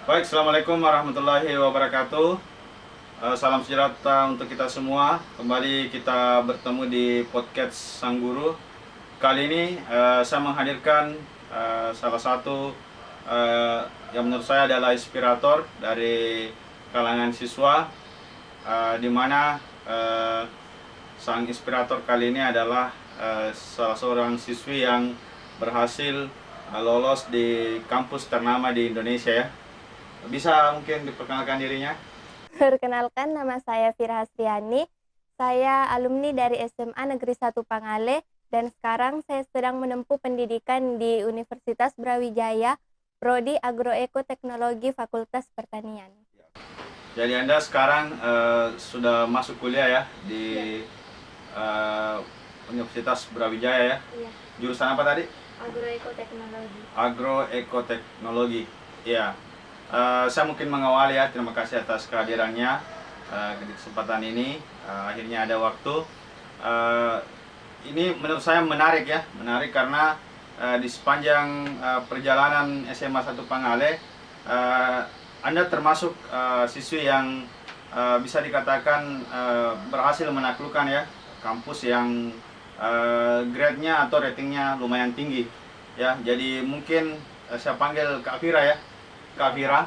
Baik, Assalamualaikum warahmatullahi wabarakatuh. Salam sejahtera untuk kita semua. Kembali kita bertemu di podcast Sang Guru. Kali ini saya menghadirkan salah satu yang menurut saya adalah inspirator dari kalangan siswa, di mana sang inspirator kali ini adalah salah seorang siswi yang berhasil lolos di kampus ternama di Indonesia ya. Bisa mungkin diperkenalkan dirinya? Perkenalkan, nama saya Fira Hasriani. Saya alumni dari SMA Negeri 1 Pangale dan sekarang saya sedang menempuh pendidikan di Universitas Brawijaya, Prodi Agroekoteknologi Fakultas Pertanian. Jadi Anda sekarang sudah masuk kuliah ya di Universitas Brawijaya ya? Iya, Jurusan apa tadi? Agroekoteknologi. Agroekoteknologi. Iya. Saya mungkin mengawali ya, terima kasih atas kehadirannya di kesempatan ini. Akhirnya ada waktu. Ini menurut saya menarik ya, menarik karena di sepanjang perjalanan SMA 1 Pangale, Anda termasuk siswi yang bisa dikatakan berhasil menaklukkan ya kampus yang grade-nya atau ratingnya lumayan tinggi ya. Jadi mungkin saya panggil Kak Fira ya. Kak Fira,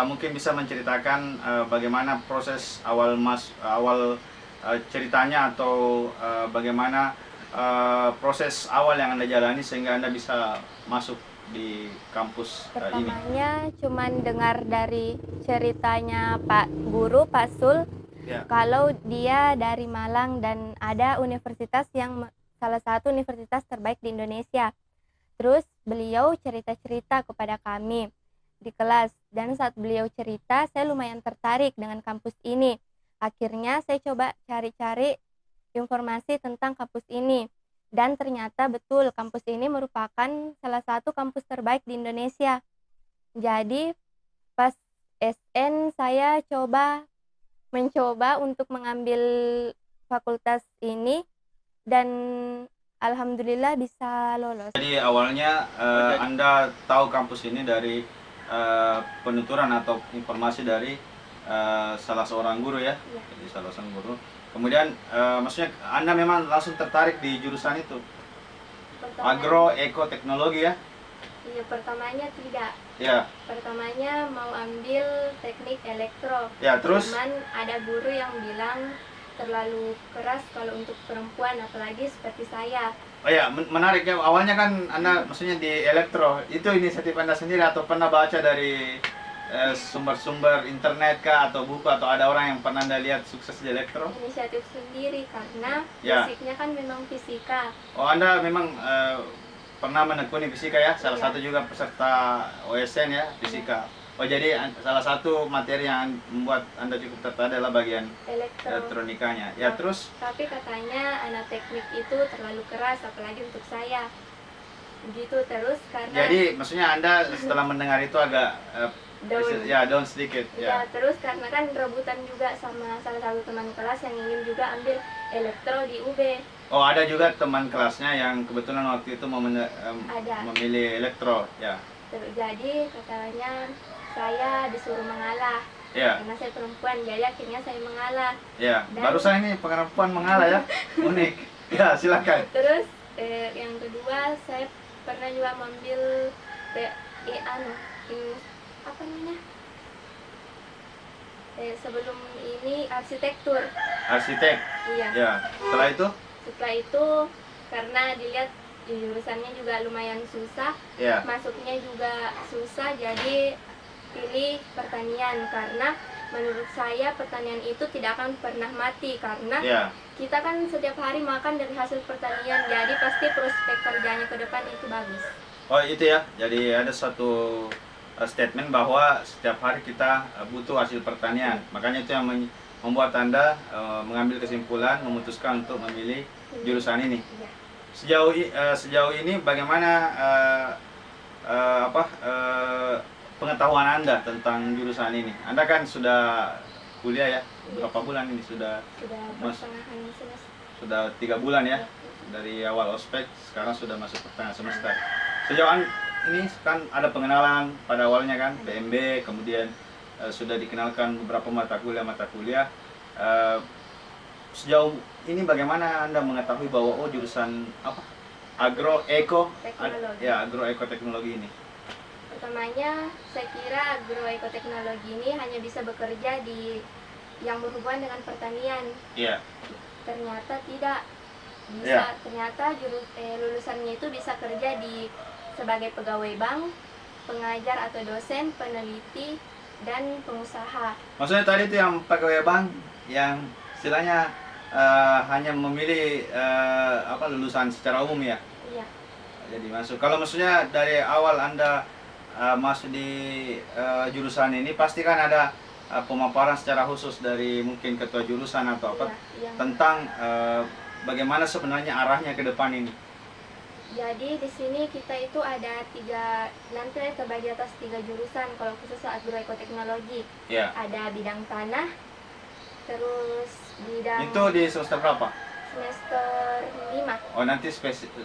mungkin bisa menceritakan bagaimana proses awal ceritanya atau bagaimana proses awal yang Anda jalani sehingga Anda bisa masuk di kampus ini. Pertamanya cuman dengar dari ceritanya Pak Guru, Pak Sul, Ya. kalau dia dari Malang dan ada universitas yang salah satu universitas terbaik di Indonesia. Terus beliau cerita-cerita kepada kami di kelas, dan saat beliau cerita saya lumayan tertarik dengan kampus ini. Akhirnya saya coba cari-cari informasi tentang kampus ini, dan ternyata betul kampus ini merupakan salah satu kampus terbaik di Indonesia. Jadi pas SN saya mencoba untuk mengambil fakultas ini dan alhamdulillah bisa lolos. Jadi awalnya Anda tahu kampus ini dari penuturan atau informasi dari salah seorang guru ya. Iya. Jadi salah seorang guru. Kemudian maksudnya Anda memang langsung tertarik di jurusan itu, agroekoteknologi ya? Iya, pertamanya tidak. Ya. Pertamanya mau ambil teknik elektro. Ya, terus? Cuman ada guru yang bilang terlalu keras kalau untuk perempuan, apalagi seperti saya. Oh ya, menarik ya. Awalnya kan Anda maksudnya di elektro. Itu inisiatif Anda sendiri atau pernah baca dari sumber-sumber internet kah atau buku atau ada orang yang pernah Anda lihat sukses di elektro? Inisiatif sendiri karena Ya. basicnya kan memang fisika. Oh, Anda memang pernah menekuni fisika ya? Salah Iya. satu juga peserta OSN ya, fisika. Oh, jadi salah satu materi yang membuat Anda cukup tertarik adalah bagian elektronikanya. Ya, terus? Tapi katanya anak teknik itu terlalu keras, apalagi untuk saya. Begitu terus karena. Jadi maksudnya Anda setelah mendengar itu agak Down. ya down sedikit Ya, ya. terus karena kan rebutan juga sama salah satu teman kelas yang ingin juga ambil elektro di UB. Oh, ada juga teman kelasnya yang kebetulan waktu itu Ada. memilih elektro ya. Jadi katanya saya disuruh mengalah. Ya. Karena saya perempuan, jadi akhirnya saya mengalah. Ya, Dan- barusan ini perempuan mengalah ya. Unik. Ya, silakan. Terus yang kedua saya pernah juga mengambil apa namanya? Sebelum ini arsitektur. Arsitek. Iya. Ya. Setelah itu? Setelah itu karena dilihat jurusannya juga lumayan susah, Ya. masuknya juga susah, jadi pilih pertanian karena menurut saya pertanian itu tidak akan pernah mati karena Ya. kita kan setiap hari makan dari hasil pertanian, jadi pasti prospek kerjanya ke depan itu bagus. Oh, itu ya. Jadi ada satu statement bahwa setiap hari kita butuh hasil pertanian. Makanya itu yang membuat Anda mengambil kesimpulan, memutuskan untuk memilih jurusan ini. Iya. Sejauh ini bagaimana pengetahuan Anda tentang jurusan ini? Anda kan sudah kuliah ya, berapa bulan ini sudah Pertengahan semester. sudah 3 bulan ya dari awal ospek, sekarang sudah masuk pertengahan semester. Sejauh ini kan ada pengenalan pada awalnya kan PMB, kemudian sudah dikenalkan beberapa mata kuliah. Eh, Sejauh ini bagaimana Anda mengetahui bahwa jurusan apa? Teknologi. Ya, agroeko teknologi ini. Pertamanya, saya kira agroekoteknologi ini hanya bisa bekerja di yang berhubungan dengan pertanian. Iya. Ternyata tidak bisa. Iya. Ternyata lulusannya itu bisa kerja sebagai pegawai bank, pengajar atau dosen, peneliti, dan pengusaha. Maksudnya tadi itu yang pegawai bank yang istilahnya hanya memilih lulusan secara umum ya. Iya. Jadi masuk. Kalau maksudnya dari awal Anda masuk di jurusan ini pasti kan ada pemaparan secara khusus dari mungkin ketua jurusan atau apa Iya. tentang bagaimana sebenarnya arahnya ke depan ini. Jadi di sini kita itu ada nanti terbagi atas 3 jurusan kalau khusus agroekoteknologi. Ya. Ada bidang tanah, terus bidang Itu di semester berapa? semester 5. Oh, nanti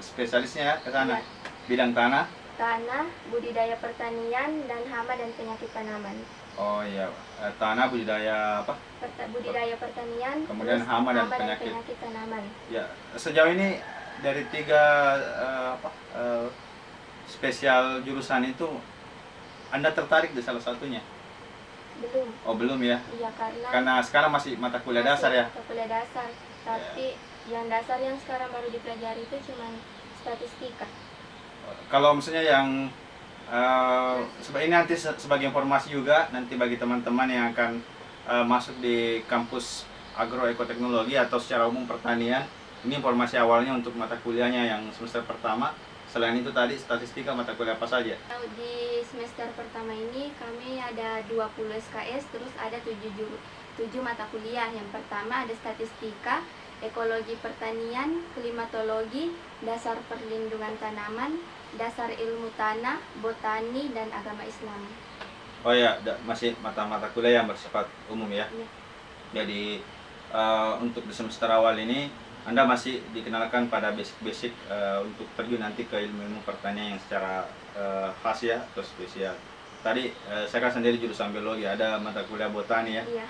spesialisnya ya ke sana. Iya. Bidang tanah. Tanah, budidaya pertanian, dan hama dan penyakit tanaman. Oh iya, tanah budidaya apa? Budidaya pertanian, Kemudian terus hama dan penyakit. tanaman. Ya, sejauh ini dari 3 spesial jurusan itu Anda tertarik di salah satunya? Belum. Oh, belum ya? Iya, Karena sekarang masih mata kuliah dasar ya? Mata kuliah dasar. Tapi yang dasar yang sekarang baru dipelajari itu cuma statistika. Kalau misalnya yang ini nanti sebagai informasi juga nanti bagi teman-teman yang akan masuk di kampus agroekoteknologi atau secara umum pertanian, ini informasi awalnya untuk mata kuliahnya yang semester pertama. Selain itu tadi statistika mata kuliah apa saja? Di semester pertama ini kami ada 20 SKS, terus ada 7 mata kuliah. Yang pertama ada statistika, ekologi pertanian, klimatologi, dasar perlindungan tanaman, dasar ilmu tanah, botani, dan agama Islam. Oh ya, masih mata-mata kuliah yang bersifat umum ya. Iya. Jadi untuk di semester awal ini Anda masih dikenalkan pada basic-basic untuk terjun nanti ke ilmu-ilmu pertanian yang secara khas ya atau spesial. Tadi saya kan sendiri jurusan biologi, ada mata kuliah botani ya. Iya.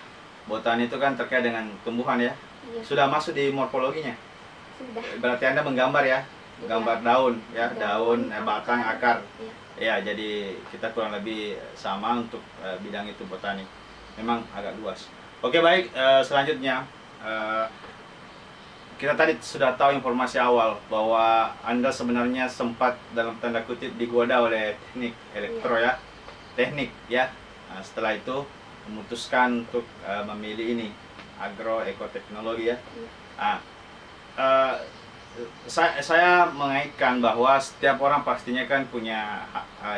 Botani itu kan terkait dengan tumbuhan ya. Iya. Sudah masuk di morfologinya? Sudah. Berarti Anda menggambar ya? Gambar daun ya, daun, batang, akar. Iya. Ya, jadi kita kurang lebih sama untuk bidang itu botani. Memang agak luas. Oke, baik, selanjutnya kita tadi sudah tahu informasi awal bahwa Anda sebenarnya sempat dalam tanda kutip digoda oleh teknik elektro ya. Teknik ya. Nah, setelah itu memutuskan untuk memilih ini agroekoteknologi ya. Nah, saya mengaitkan bahwa setiap orang pastinya kan punya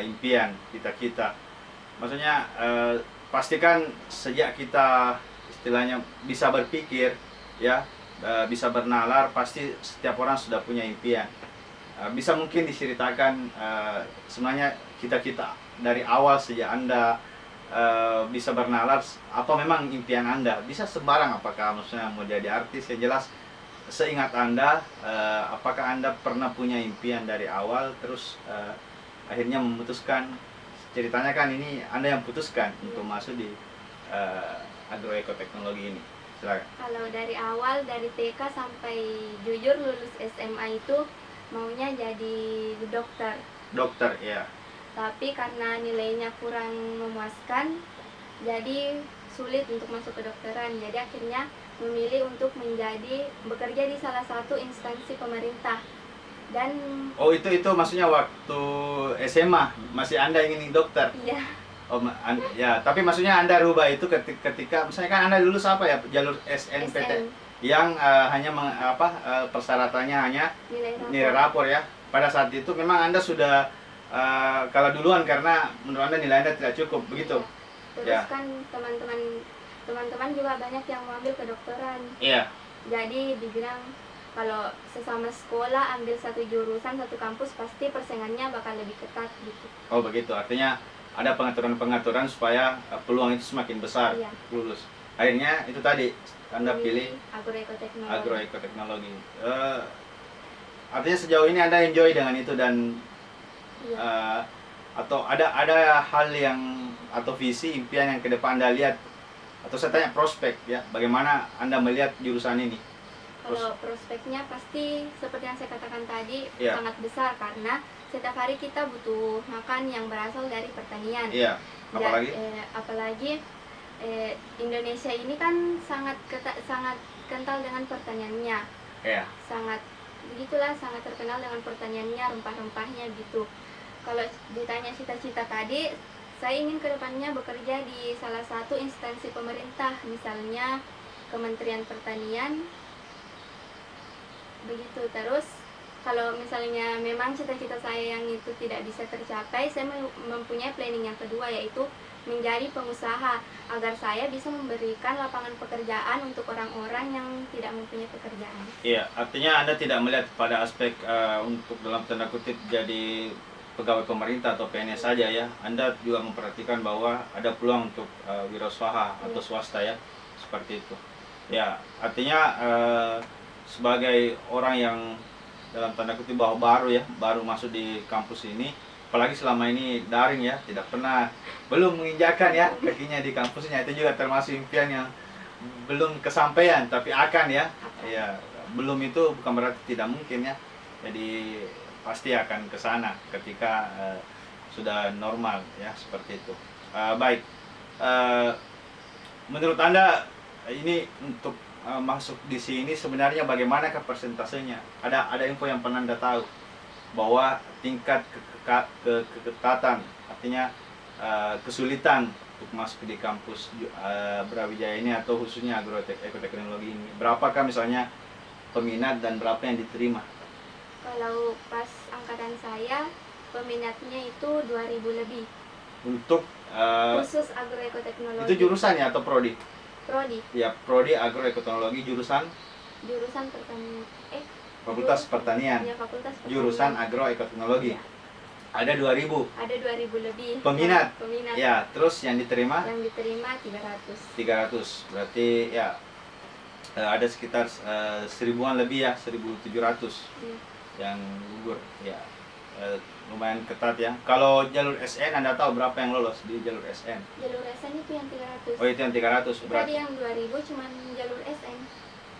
impian, cita-cita. Maksudnya pastikan sejak kita istilahnya bisa berpikir ya, bisa bernalar, pasti setiap orang sudah punya impian. Bisa mungkin diceritakan sebenarnya cita-cita dari awal sejak Anda bisa bernalar, apa memang impian Anda? Bisa sembarang, apakah maksudnya mau jadi artis, yang jelas seingat Anda, apakah Anda pernah punya impian dari awal, terus akhirnya memutuskan, ceritanya kan ini Anda yang putuskan untuk masuk di agroekoteknologi ini. Silakan. Kalau dari awal, dari TK sampai jujur lulus SMA itu maunya jadi dokter. Dokter, ya. Tapi karena nilainya kurang memuaskan, jadi sulit untuk masuk ke kedokteran. Jadi akhirnya memilih untuk bekerja di salah satu instansi pemerintah. Dan itu maksudnya waktu SMA masih Anda ingin dokter? iya. Ya, tapi maksudnya Anda rubah itu ketika misalnya kan Anda lulus apa ya, jalur SNPT yang hanya persyaratannya hanya nilai rapor ya. Pada saat itu memang Anda sudah kalah duluan karena menurut Anda nilai Anda tidak cukup, begitu? Terus Ya. kan teman-teman juga banyak yang mengambil kedokteran. Iya. Jadi dibilang kalau sesama sekolah ambil satu jurusan, satu kampus, pasti persaingannya bakal lebih ketat gitu. Oh begitu, artinya ada pengaturan-pengaturan supaya peluang itu semakin besar. Iya. Lulus. Akhirnya itu tadi Anda pilih agroekoteknologi. agroekoteknologi. Artinya sejauh ini Anda enjoy dengan itu dan Iya. atau ada hal yang atau visi impian yang ke depan Anda lihat, atau saya tanya prospek ya, bagaimana Anda melihat jurusan ini? Kalau prospeknya pasti seperti yang saya katakan tadi, Iya. sangat besar karena setiap hari kita butuh makan yang berasal dari pertanian. Iya, apalagi? Apalagi Indonesia ini kan sangat kental dengan pertaniannya. Iya. Sangat begitulah, sangat terkenal dengan pertaniannya, rempah-rempahnya gitu. Kalau ditanya cita-cita tadi, saya ingin kedepannya bekerja di salah satu instansi pemerintah, misalnya Kementerian Pertanian. Begitu. Terus kalau misalnya memang cita-cita saya yang itu tidak bisa tercapai, saya mempunyai planning yang kedua, yaitu menjadi pengusaha agar saya bisa memberikan lapangan pekerjaan untuk orang-orang yang tidak mempunyai pekerjaan. Iya, artinya Anda tidak melihat pada aspek untuk dalam tanda kutip jadi pegawai pemerintah atau PNS saja ya. Anda juga memperhatikan bahwa ada peluang untuk wirausaha atau swasta ya, seperti itu. Ya, artinya sebagai orang yang dalam tanda kutip bahwa baru masuk di kampus ini, apalagi selama ini daring ya, tidak pernah, belum menginjakan ya kakinya di kampusnya, itu juga termasuk impian yang belum kesampaian tapi akan ya. Ya, belum itu bukan berarti tidak mungkin ya. Jadi pasti akan ke sana ketika sudah normal ya, seperti itu. Baik. Menurut Anda ini untuk masuk di sini sebenarnya bagaimanakah persentasenya? Ada info yang pernah Anda tahu bahwa tingkat keketatan, artinya kesulitan untuk masuk di kampus Brawijaya ini atau khususnya agroekoteknologi ini, berapakah misalnya peminat dan berapa yang diterima? Kalau pas angkatan saya, peminatnya itu 2000 lebih. Untuk Khusus agroekoteknologi. itu jurusan ya atau prodi? Prodi. Ya, prodi agroekoteknologi jurusan Pertanian. Fakultas Pertanian. Ya, Fakultas Pertanian. Jurusan agroekoteknologi. Ya. Ada 2000. Ada 2000 lebih. Peminat. Peminat. Ya, terus yang diterima? Yang diterima 300. 300. Berarti ya ada sekitar 1000-an lebih ya, 1700 yang gugur. Ya, lumayan ketat ya. Kalau jalur SN Anda tahu berapa yang lolos di jalur SN? Jalur SN itu yang 300. Oh, itu yang 300 Tadi berarti. yang 2000 cuman jalur SN.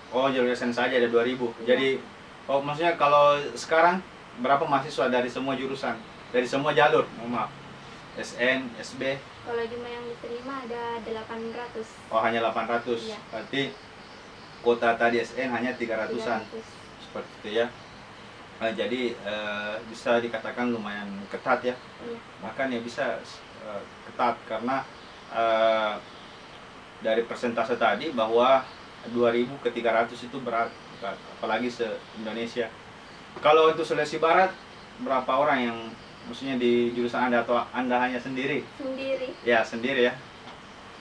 Oh, jalur SN saja ada 2000. Ya. Jadi maksudnya kalau sekarang berapa mahasiswa dari semua jurusan? Dari semua jalur, maaf. SN, SB. Kalau jumlah yang diterima ada 800. Oh, hanya 800. Iya. Berarti kuota tadi SN hanya 300-an. 300. Seperti itu ya. Jadi bisa dikatakan lumayan ketat ya. Iya. Bahkan ya bisa ketat karena dari persentase tadi bahwa 2000 ke 300 itu berat, apalagi se-Indonesia. Kalau untuk Sulawesi Barat, berapa orang yang maksudnya di jurusan Anda, atau Anda hanya sendiri? Sendiri. Ya, sendiri ya.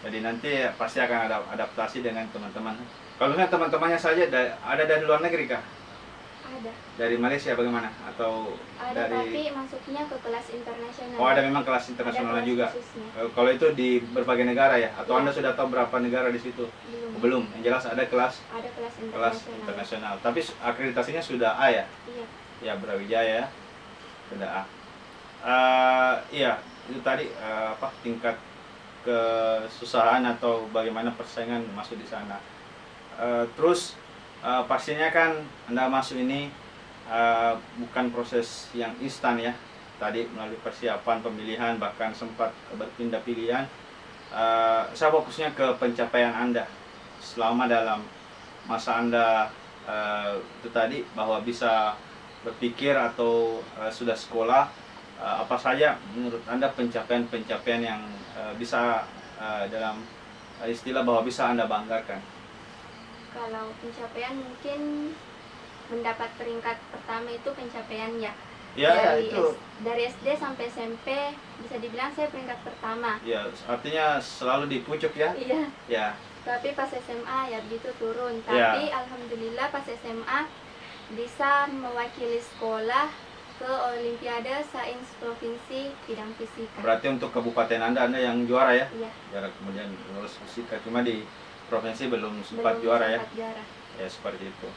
Jadi nanti pasti akan ada adaptasi dengan teman-teman. Kalau teman-temannya saja ada dari luar negeri kah? Ada. Dari Malaysia bagaimana? Atau Ada, dari... tapi masuknya ke kelas internasional. Oh, ada memang kelas internasional Ada kelas juga. khususnya. Kalau itu di berbagai negara ya? Atau Ya. Anda sudah tahu berapa negara di situ? Belum. Belum. Yang jelas ada kelas Ada kelas internasional. Tapi akreditasinya sudah A ya? Iya. Ya, Brawijaya sudah A. Iya, itu tadi tingkat kesusahan atau bagaimana persaingan masuk di sana. Terus pastinya kan Anda masuk ini bukan proses yang instan ya. Tadi melalui persiapan, pemilihan, bahkan sempat berpindah pilihan. Saya fokusnya ke pencapaian Anda selama dalam masa Anda itu tadi, bahwa bisa berpikir atau sudah sekolah, apa saja menurut Anda pencapaian-pencapaian yang bisa dalam istilah bahwa bisa Anda banggakan? Kalau pencapaian mungkin mendapat peringkat pertama itu pencapaian ya. Ya, itu. Dari SD sampai SMP bisa dibilang saya peringkat pertama. Ya, artinya selalu di pucuk ya? Iya. Ya. Tapi pas SMA ya begitu turun. Ya. Tapi alhamdulillah pas SMA bisa mewakili sekolah ke Olimpiade Sains Provinsi bidang fisika. Berarti untuk kabupaten Anda yang juara ya? Iya. Juara, kemudian lulus fisika, cuma di provinsi belum sempat juara ya? Sempat juara. Ya, seperti itu.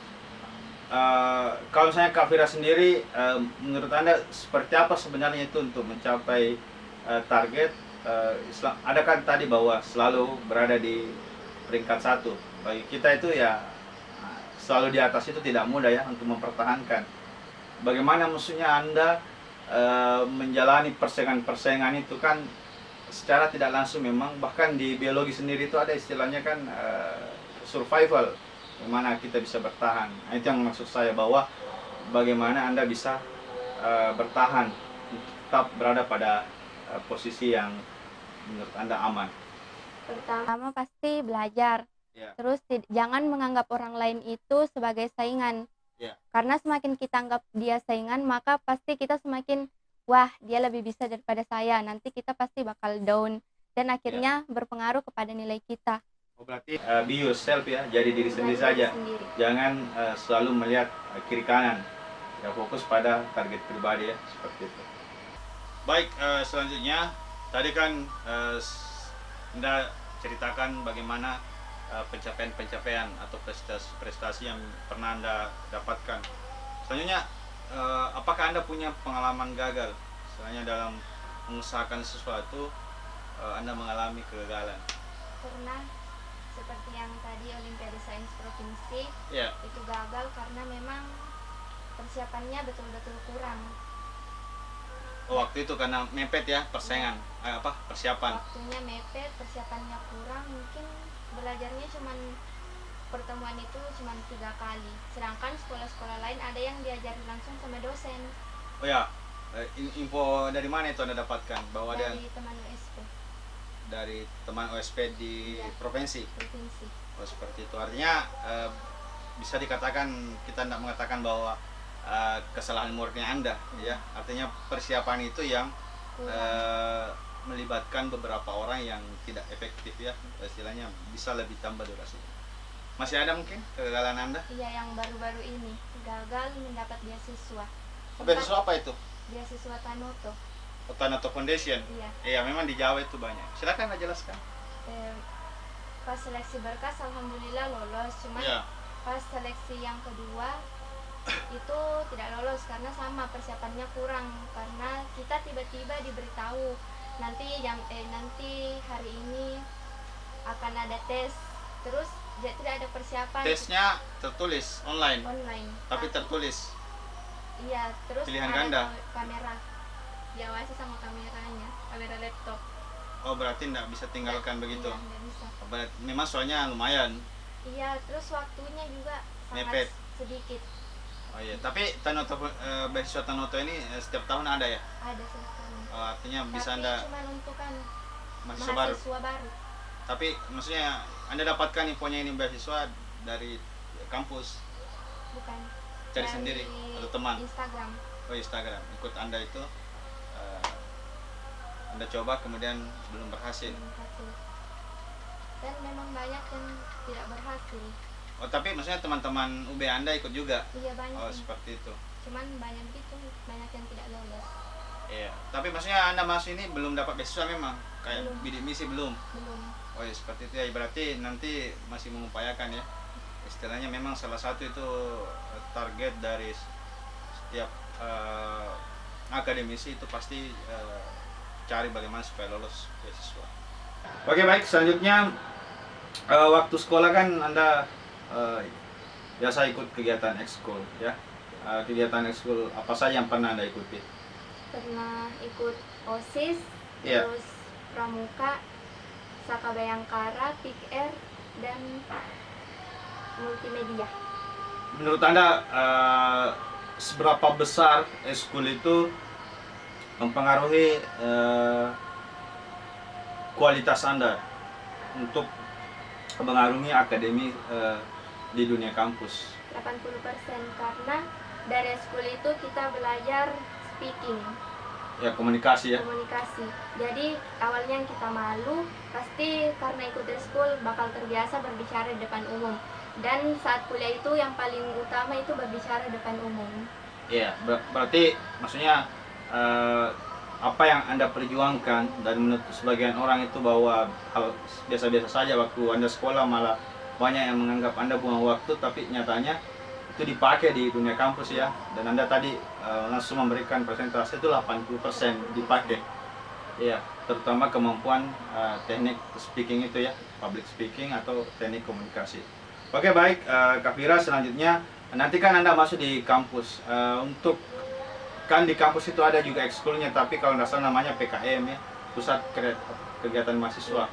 kalau misalnya Kak Fira sendiri, menurut Anda seperti apa sebenarnya itu untuk mencapai target? Ada kan tadi bahwa selalu berada di peringkat satu. Bagi kita itu ya selalu di atas itu tidak mudah ya untuk mempertahankan. Bagaimana maksudnya Anda menjalani persaingan-persaingan itu kan secara tidak langsung, memang bahkan di biologi sendiri itu ada istilahnya kan survival, bagaimana kita bisa bertahan. Nah, itu yang maksud saya, bahwa bagaimana Anda bisa bertahan tetap berada pada posisi yang menurut Anda aman. Pertama pasti belajar. Ya. Terus jangan menganggap orang lain itu sebagai saingan. Ya. Karena semakin kita anggap dia saingan, maka pasti kita semakin, wah dia lebih bisa daripada saya. Nanti kita pasti bakal down dan akhirnya berpengaruh kepada nilai kita. Oh, berarti be yourself ya, jadi diri sendiri saja. Jangan selalu melihat kiri kanan. Ya, fokus pada target pribadi ya, seperti itu. Baik, selanjutnya tadi kan Anda ceritakan bagaimana pencapaian-pencapaian atau prestasi yang pernah Anda dapatkan. Selanjutnya, apakah Anda punya pengalaman gagal? Misalnya dalam mengusahakan sesuatu, Anda mengalami kegagalan. Pernah, seperti yang tadi Olimpiade Sains Provinsi, Ya. itu gagal karena memang persiapannya betul-betul kurang. Oh, waktu itu karena mepet ya persaingan, persiapan. Waktunya mepet, persiapannya kurang, mungkin belajarnya cuman pertemuan itu cuma 3 kali. Sedangkan sekolah-sekolah lain ada yang diajari langsung sama dosen. Oh ya, info dari mana itu Anda dapatkan bahwa Dari teman USP. Dari teman OSP di provinsi. Oh, seperti itu. Artinya bisa dikatakan, kita tidak mengatakan bahwa kesalahan murni Anda ya. Artinya persiapan itu yang melibatkan beberapa orang yang tidak efektif ya, istilahnya bisa lebih tambah durasi. Masih ada mungkin kegagalan Anda? Iya, yang baru-baru ini gagal mendapat beasiswa. Beasiswa apa itu? Beasiswa Tanoto. Tanoto Foundation. Iya. Iya, memang di Jawa itu banyak. Silakan Anda jelaskan. Pas seleksi berkas alhamdulillah lolos, cuman pas seleksi yang kedua itu tidak lolos karena sama persiapannya kurang, karena kita tiba-tiba diberitahu nanti hari ini akan ada tes, terus tidak ada persiapan. Tesnya tertulis online, tapi tertulis. Iya, terus pilihan ada ganda. Kamera diawasi sama kamera laptop. Oh, berarti tidak bisa tinggalkan begitu. Iya, nggak bisa. Memang soalnya lumayan. Iya, terus waktunya juga sangat mepet. Sedikit. Oh iya, tapi beasiswa Tanoto ini setiap tahun ada ya? Ada setiap tahun. Oh, artinya bisa Tapi Anda cuma untuk mahasiswa baru. Tapi maksudnya Anda dapatkan infonya ini beasiswa dari kampus? Bukan. Cari sendiri atau teman? Instagram. Oh, Instagram. Ikut Anda itu Anda coba kemudian belum berhasil. Dan memang banyak yang tidak berhasil. Oh, tapi maksudnya teman-teman UB Anda ikut juga? Iya, banyak. Oh, seperti itu. Cuman banyak yang tidak lolos. Iya, tapi maksudnya Anda masih ini belum dapat beasiswa memang? Kayak Belum. bidik misi belum? Belum. Oh ya, seperti itu ya, berarti nanti masih mengupayakan ya. Istilahnya memang salah satu itu target dari setiap akademisi itu pasti cari bagaimana supaya lolos beasiswa. Oke, baik, selanjutnya waktu sekolah kan Anda biasa ikut kegiatan ekskul ya. Kegiatan ekskul apa saja yang pernah Anda ikuti? Pernah ikut OSIS, Iya. terus Pramuka, Saka Bayangkara, PIKR, dan multimedia. Menurut Anda seberapa besar ekskul itu mempengaruhi kualitas Anda untuk mengarungi akademi di dunia kampus? 80%, karena dari ekskul itu kita belajar speaking. Ya, komunikasi ya. Komunikasi. Jadi awalnya kita malu, pasti karena ikut ekskul bakal terbiasa berbicara di depan umum. Dan saat kuliah itu yang paling utama itu berbicara di depan umum. Iya, berarti maksudnya apa yang Anda perjuangkan, dan menurut sebagian orang itu bahwa hal biasa-biasa saja waktu Anda sekolah, malah banyak yang menganggap Anda buang waktu, tapi nyatanya itu dipakai di dunia kampus ya. Dan Anda tadi langsung memberikan persentase itu 80% dipakai. Iya, terutama kemampuan teknik speaking itu ya, public speaking atau teknik komunikasi. Oke baik, Kak Fira, selanjutnya nanti kan Anda masuk di kampus. Untuk kan di kampus itu ada juga ekskulnya, tapi kalau nggak salah namanya PKM ya, Pusat Kegiatan Mahasiswa.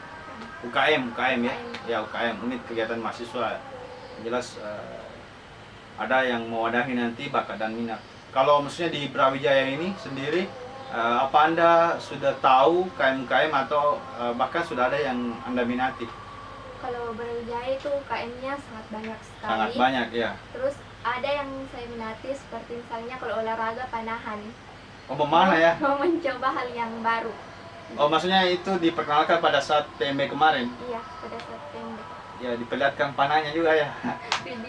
UKM ya, ya UKM, Unit Kegiatan Mahasiswa. Jelas ada yang mewadahi nanti bakat dan minat. Kalau maksudnya di Brawijaya ini sendiri, apa Anda sudah tahu KM-KM atau bahkan sudah ada yang Anda minati? Kalau Brawijaya itu KM-nya sangat banyak sekali. Sangat banyak ya. Terus ada yang saya minati seperti misalnya kalau olahraga panahan. Oh, memanah ya? Mau mencoba hal yang baru. Oh, maksudnya itu diperkenalkan pada saat TMB kemarin? Iya, pada saat TMB. Ya, diperlihatkan panahnya juga ya?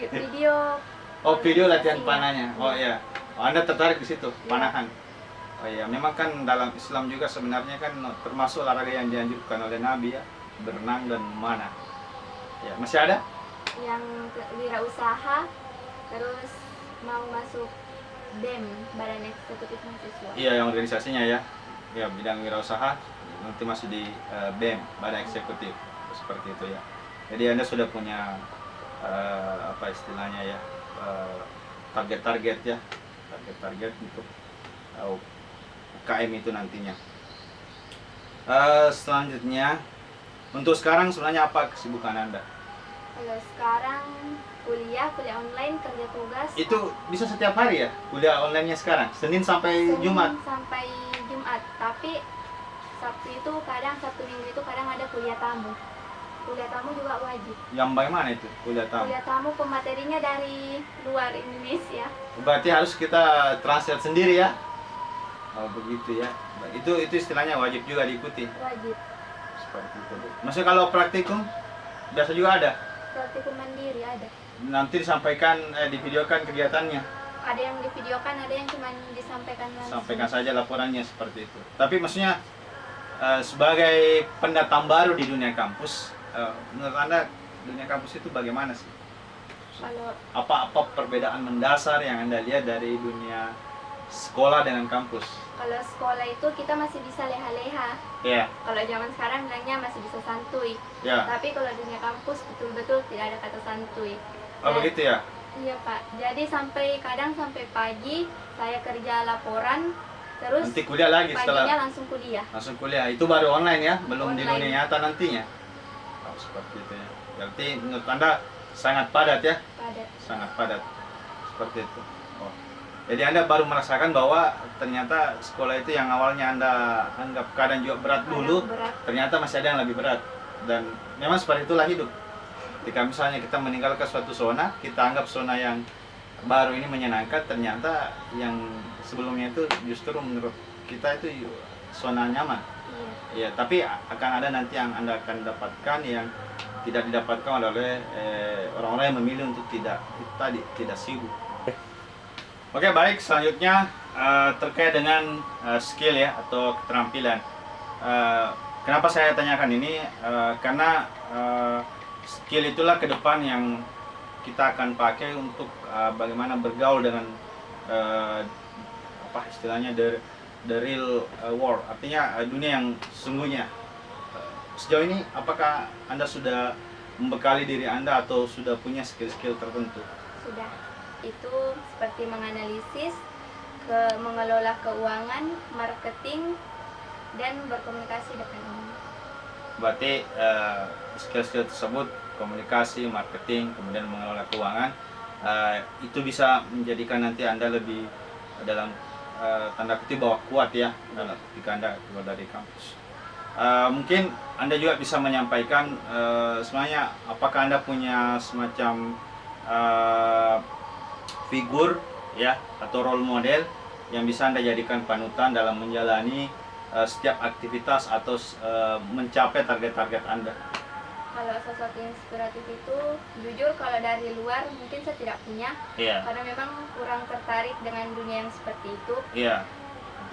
Video. Oh, video latihan Iya. panahnya. Oh iya. Oh, Anda tertarik di situ, Iya. panahan. Oh iya, memang kan dalam Islam juga sebenarnya kan termasuk olahraga yang dianjurkan oleh Nabi ya, berenang dan memanah. Ya, masih ada? Yang wirausaha, terus mau masuk BEM, Badan Eksekutif Mahasiswa. Iya, yang organisasinya ya. Ya, bidang wirausaha nanti masih di BEM, Badan Eksekutif. Seperti itu ya. Jadi Anda sudah punya apa istilahnya ya? Target-target ya. Target-target untuk UKM itu nantinya. Selanjutnya, untuk sekarang sebenarnya apa kesibukan Anda? Kalau sekarang kuliah online, kerja tugas. Itu bisa setiap hari ya? Kuliah online-nya sekarang? Senin sampai Senin Jumat? sampai Jumat. Tapi Sabtu itu kadang, Sabtu Minggu itu kadang ada kuliah tamu. Kuliah tamu juga wajib. Yang bagaimana itu kuliah tamu? Kuliah tamu pematerinya dari luar Indonesia. Berarti harus kita translate sendiri ya? Oh begitu ya. Itu istilahnya wajib juga diikuti. Wajib. Seperti itu. Maksudnya kalau praktikum biasa juga ada? Praktikum mandiri ada. Nanti disampaikan, divideokan kegiatannya. Ada yang divideokan, ada yang cuma disampaikan langsung. Sampaikan saja laporannya seperti itu. Tapi maksudnya sebagai pendatang baru di dunia kampus, menurut Anda dunia kampus itu bagaimana sih? Kalau Apa perbedaan mendasar yang Anda lihat dari dunia sekolah dengan kampus? kalau sekolah itu kita masih bisa leha-leha. Ya, Kalau zaman sekarang bilangnya masih bisa santuy. ya. Tapi kalau dunia kampus betul-betul tidak ada kata santuy. Oh Dan- begitu ya? Iya Pak. Jadi kadang sampai pagi saya kerja laporan, terus Nanti kuliah lagi setelah paginya langsung kuliah. langsung kuliah. Itu baru online ya, belum di Online. dunia nyata nantinya. Oh, seperti itu ya. Berarti menurut Anda sangat padat ya? Padat. Sangat padat. Seperti itu. Oh. Jadi Anda baru merasakan bahwa ternyata sekolah itu yang awalnya Anda anggap kadang juga berat dulu, Kadang berat. ternyata masih ada yang lebih berat. Dan memang seperti itulah hidup. Ketika misalnya kita meninggalkan suatu zona, kita anggap zona yang baru ini menyenangkan, ternyata yang sebelumnya itu justru menurut kita itu zona nyaman. Iya. Ya, tapi akan ada nanti yang Anda akan dapatkan yang tidak didapatkan oleh orang-orang yang memilih untuk tidak sibuk. Oke, baik, selanjutnya terkait dengan skill ya atau keterampilan. Kenapa saya tanyakan ini? Karena skill itulah ke depan yang kita akan pakai untuk bagaimana bergaul dengan apa istilahnya the real world, artinya dunia yang sesungguhnya. Sejauh ini apakah Anda sudah membekali diri Anda atau sudah punya skill-skill tertentu? Sudah. Itu seperti menganalisis, mengelola keuangan, marketing, dan berkomunikasi dengan umum. Berarti skill-skill tersebut, komunikasi, marketing, kemudian mengelola keuangan, itu bisa menjadikan nanti Anda lebih dalam tanda kutip bahwa kuat ya ketika Anda keluar dari kampus. Mungkin Anda juga bisa menyampaikan sebenarnya apakah Anda punya semacam figur ya atau role model yang bisa Anda jadikan panutan dalam menjalani setiap aktivitas atau mencapai target-target Anda. Kalau sosok inspiratif itu, jujur kalau dari luar mungkin saya tidak punya, Iya. karena memang kurang tertarik dengan dunia yang seperti itu. Iya.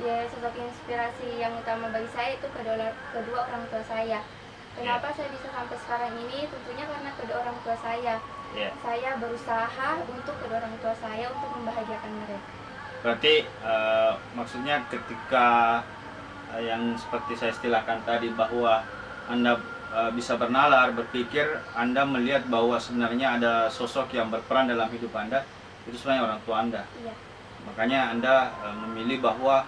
Ya, sosok inspirasi yang utama bagi saya itu kedua orang tua saya. Kenapa saya bisa sampai sekarang ini? Tentunya karena kedua orang tua saya. Iya. Saya berusaha untuk kedua orang tua saya untuk membahagiakan mereka. Berarti maksudnya ketika yang seperti saya istilahkan tadi bahwa Anda bisa bernalar, berpikir, Anda melihat bahwa sebenarnya ada sosok yang berperan dalam hidup Anda, itu sebenarnya orang tua Anda. Iya. Makanya Anda memilih bahwa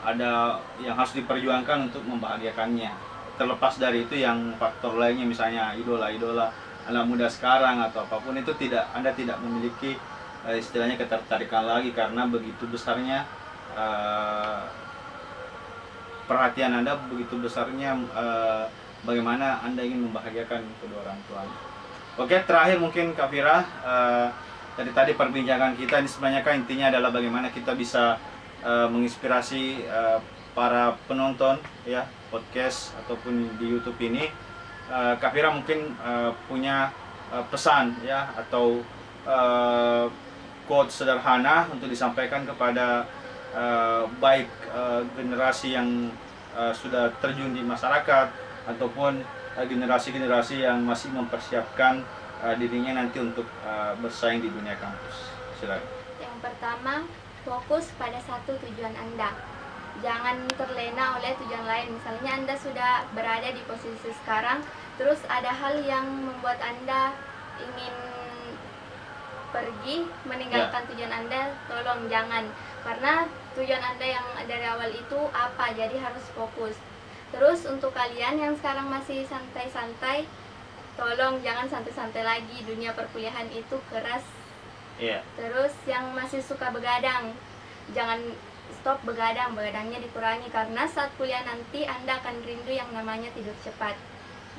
ada yang harus diperjuangkan untuk membahagiakannya. Terlepas dari itu yang faktor lainnya, misalnya idola-idola anak muda sekarang atau apapun itu, Anda tidak memiliki istilahnya ketertarikan lagi karena begitu besarnya perhatian Anda, begitu besarnya bagaimana Anda ingin membahagiakan kedua orang tua Anda. Oke, terakhir mungkin Kak Fira, dari tadi perbincangan kita ini sebenarnya kan intinya adalah bagaimana kita bisa menginspirasi para penonton ya podcast ataupun di YouTube ini. Kak Fira mungkin punya pesan ya atau quote sederhana untuk disampaikan kepada baik generasi yang sudah terjun di masyarakat ataupun generasi-generasi yang masih mempersiapkan dirinya nanti untuk bersaing di dunia kampus. Silakan. Yang pertama, fokus pada satu tujuan Anda. Jangan terlena oleh tujuan lain. Misalnya Anda sudah berada di posisi sekarang, terus ada hal yang membuat Anda ingin pergi meninggalkan tujuan Anda, tolong jangan. Karena tujuan Anda yang dari awal itu apa, jadi harus fokus. Terus untuk kalian yang sekarang masih santai-santai, tolong jangan santai-santai lagi, dunia perkuliahan itu keras. Iya. Terus yang masih suka begadang, jangan stop begadang, begadangnya dikurangi karena saat kuliah nanti Anda akan rindu yang namanya tidur cepat.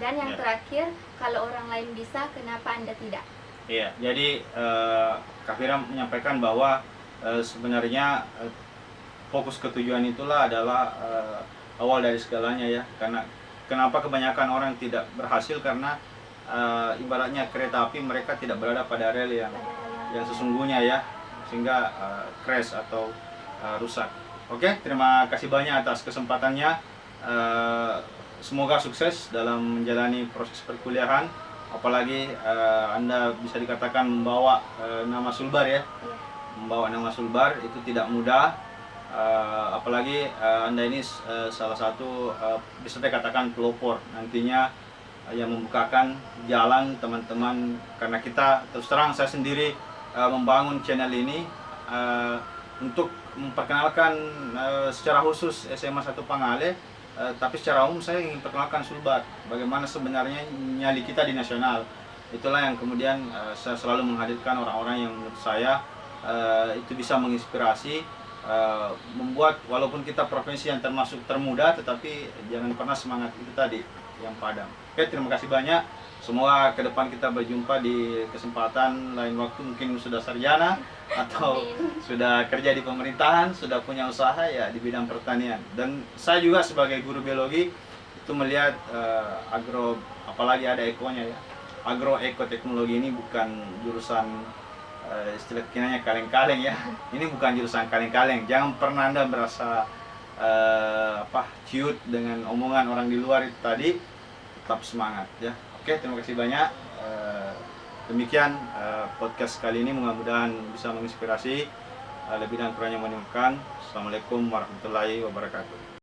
Dan yang terakhir, kalau orang lain bisa, kenapa Anda tidak? Iya, jadi Kak Fira menyampaikan bahwa sebenarnya fokus ke tujuan itulah adalah awal dari segalanya ya. Karena kenapa kebanyakan orang tidak berhasil karena ibaratnya kereta api mereka tidak berada pada rel yang sesungguhnya ya, sehingga crash atau rusak. Oke, terima kasih banyak atas kesempatannya. Semoga sukses dalam menjalani proses perkuliahan. Apalagi Anda bisa dikatakan membawa nama Sulbar ya. Membawa nama Sulbar itu tidak mudah. Apalagi Anda ini salah satu bisa dikatakan pelopor nantinya yang membukakan jalan teman-teman, karena kita terus terang saya sendiri membangun channel ini untuk memperkenalkan secara khusus SMA 1 Pangale, tapi secara umum saya ingin perkenalkan Sulbar, bagaimana sebenarnya nyali kita di nasional. Itulah yang kemudian saya selalu menghadirkan orang-orang yang menurut saya itu bisa menginspirasi, membuat walaupun kita provinsi yang termasuk termuda, tetapi jangan pernah semangat itu tadi yang padam. Oke, terima kasih banyak. Semua ke depan kita berjumpa di kesempatan lain waktu, mungkin sudah sarjana atau sudah kerja di pemerintahan, sudah punya usaha ya di bidang pertanian. Dan saya juga sebagai guru biologi itu melihat agro, apalagi ada ekonya ya. Agro ekoteknologi ini bukan jurusan istilah kinanya kaleng-kaleng ya. Ini bukan jurusan kaleng-kaleng. Jangan pernah Anda merasa ciut dengan omongan orang di luar itu tadi. Tetap semangat ya. Oke, terima kasih banyak. Demikian podcast kali ini, mudah-mudahan bisa menginspirasi, lebih dan kurangnya menemukan. Assalamualaikum warahmatullahi wabarakatuh.